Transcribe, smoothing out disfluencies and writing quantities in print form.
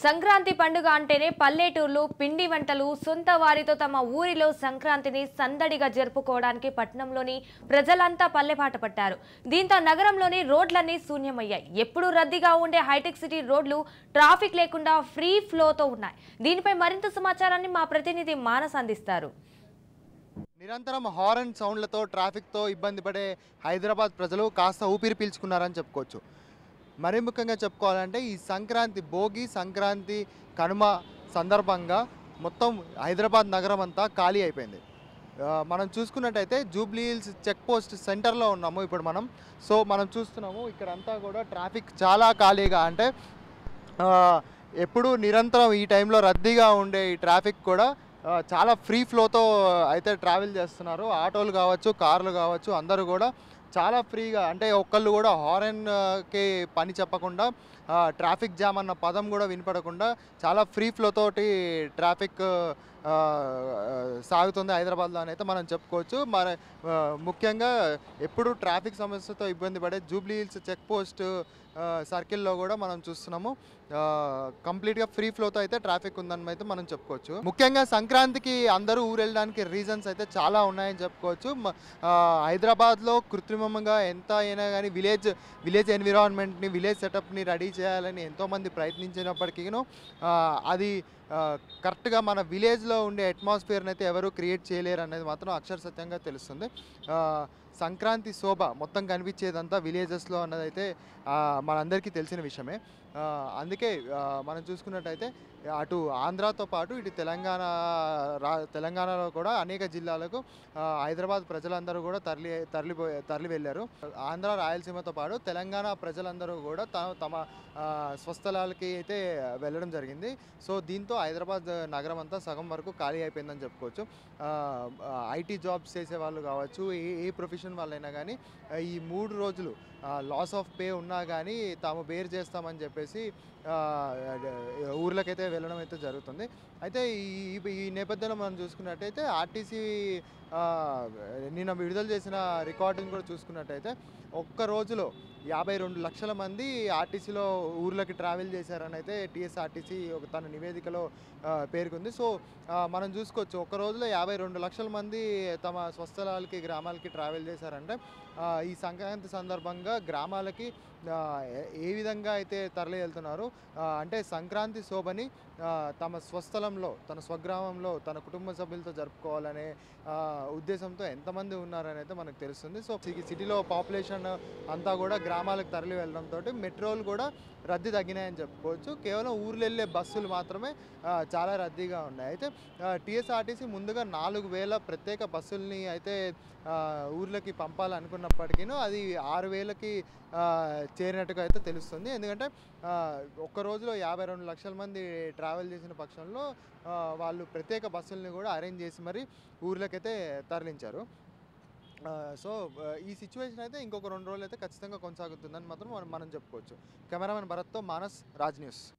సంక్రాంతి పండుగ అంటేనే పల్లెటూర్లు పిండి వంటలు సొంత వారితో తమ ఊరిలో సంక్రాంతిని సందడిగా జరుపుకోవడానికి పట్టణంలోని ప్రజలంతా పల్లెపాట పట్టారు. దీంతో నగరంలోని రోడ్లన్నీ శూన్యమయ్యాయి. ఎప్పుడూ రద్దీగా ఉండే హైటెక్ సిటీ రోడ్లు ట్రాఫిక్ లేకుండా ఫ్రీ ఫ్లోతో ఉన్నాయి. దీనిపై మరింత సమాచారాన్ని మా ప్రతినిధి మానస్ అందిస్తారు. నిరంతరం హారన్ సౌండ్లతో ట్రాఫిక్తో ఇబ్బంది పడే హైదరాబాద్ ప్రజలు కాస్త ఊపిరి పీల్చుకున్నారని చెప్పుకోవచ్చు. మరీ ముఖ్యంగా చెప్పుకోవాలంటే ఈ సంక్రాంతి భోగి సంక్రాంతి కనుమ సందర్భంగా మొత్తం హైదరాబాద్ నగరం అంతా ఖాళీ అయిపోయింది. మనం చూసుకున్నట్టయితే జూబ్లీ హిల్స్ చెక్ పోస్ట్ సెంటర్లో ఉన్నాము ఇప్పుడు మనం. సో మనం చూస్తున్నాము ఇక్కడంతా కూడా ట్రాఫిక్ చాలా ఖాళీగా, అంటే ఎప్పుడు నిరంతరం ఈ టైంలో రద్దీగా ఉండే ఈ ట్రాఫిక్ కూడా చాలా ఫ్రీ ఫ్లోతో అయితే ట్రావెల్ చేస్తున్నారు. ఆటోలు కావచ్చు, కార్లు కావచ్చు, అందరూ కూడా చాలా ఫ్రీగా, అంటే ఒక్కళ్ళు కూడా హారన్కి పని చెప్పకుండా, ట్రాఫిక్ జామ్ అన్న పదం కూడా వినపడకుండా చాలా ఫ్రీ ఫ్లోతోటి ట్రాఫిక్ సాగుతుంది హైదరాబాద్లో అని అయితే మనం చెప్పుకోవచ్చు. మరి ముఖ్యంగా ఎప్పుడు ట్రాఫిక్ సమస్యతో ఇబ్బంది పడే జూబ్లీ హిల్స్ చెక్ పోస్ట్ సర్కిల్లో కూడా మనం చూస్తున్నాము కంప్లీట్గా ఫ్రీ ఫ్లోతో అయితే ట్రాఫిక్ ఉందని అయితే మనం చెప్పుకోవచ్చు. ముఖ్యంగా సంక్రాంతికి అందరూ ఊరు వెళ్ళడానికి రీజన్స్ అయితే చాలా ఉన్నాయని చెప్పుకోవచ్చు. హైదరాబాద్లో కృత్రిమంగా ఎంత అయినా కానీ విలేజ్ ఎన్విరాన్మెంట్ని, విలేజ్ సెటప్ని రెడీ చేయాలని ఎంతోమంది ప్రయత్నించినప్పటికీను అది కరెక్ట్గా మన విలేజ్లో ఉండే అట్మాస్ఫియర్ని అయితే ఎవరు క్రియేట్ చేయలేరు అనేది మాత్రం అక్షర సత్యంగా తెలుస్తుంది. సంక్రాంతి శోభ మొత్తం కనిపించేదంతా విలేజెస్లో అన్నదైతే మనందరికీ తెలిసిన విషయమే. అందుకే మనం చూసుకున్నట్టయితే అటు ఆంధ్రాతో పాటు ఇటు తెలంగాణలో కూడా అనేక జిల్లాలకు హైదరాబాద్ ప్రజలందరూ కూడా తరలి వెళ్ళారు. ఆంధ్ర రాయలసీమతో పాటు తెలంగాణ ప్రజలందరూ కూడా తమ స్వస్థలాలకి అయితే వెళ్ళడం జరిగింది. సో దీంతో హైదరాబాద్ నగరం అంతా సగం వరకు ఖాళీ అయిపోయిందని చెప్పుకోవచ్చు. ఐటీ జాబ్స్ చేసే వాళ్ళు కావచ్చు, ఏ ప్రొఫెషన్ వాళ్ళైనా కానీ ఈ 3 రోజులు లాస్ ఆఫ్ పే ఉన్నా కానీ తాము బేర్ చేస్తామని చెప్పేసి ఊర్లకైతే వెళ్ళడం అయితే జరుగుతుంది. అయితే ఈ నేపథ్యంలో మనం చూసుకున్నట్టయితే ఆర్టీసీ నిన్న విడుదల చేసిన రికార్డును కూడా చూసుకున్నట్టయితే ఒక్క రోజులో 52 లక్షల మంది ఆర్టీసీలో ఊర్లకి ట్రావెల్ చేశారని అయితే టీఎస్ఆర్టీసీ తన నివేదికలో పేర్కొంది. సో మనం చూసుకోవచ్చు ఒక్క రోజులో 52 లక్షల మంది తమ స్వస్థలాలకి, గ్రామాలకి ట్రావెల్ చేశారంటే ఈ సంక్రాంతి సందర్భంగా గ్రామాలకి ఏ విధంగా అయితే తరలి వెళ్తున్నారు, అంటే సంక్రాంతి శోభని తమ స్వస్థలంలో, తన స్వగ్రామంలో, తన కుటుంబ సభ్యులతో జరుపుకోవాలనే ఉద్దేశంతో ఎంతమంది ఉన్నారని అయితే మనకు తెలుస్తుంది. సో సిటీలో పాపులేషన్ అంతా కూడా గ్రామాలకు తరలి వెళ్ళడంతో మెట్రోలు కూడా రద్దీ తగ్గినాయని చెప్పుకోవచ్చు. కేవలం ఊర్లు వెళ్ళే బస్సులు మాత్రమే చాలా రద్దీగా ఉన్నాయి. అయితే టీఎస్ఆర్టీసీ ముందుగా 4000 ప్రత్యేక బస్సుల్ని అయితే ఊర్లకి పంపాలనుకున్నప్పటికీ అది 6000కి చేరినట్టుగా అయితే తెలుస్తుంది. ఎందుకంటే ఒక్క రోజులో 52 లక్షల మంది ట్రావెల్ చేసిన పక్షంలో వాళ్ళు ప్రత్యేక బస్సుల్ని కూడా అరేంజ్ చేసి మరి ఊర్లకైతే తరలించారు. సో ఈ సిచ్యువేషన్ అయితే ఇంకొక 2 రోజులు అయితే ఖచ్చితంగా కొనసాగుతుందని మాత్రం మనం చెప్పుకోవచ్చు. కెమెరామెన్ భరత్తో మానస్, రాజ్ న్యూస్.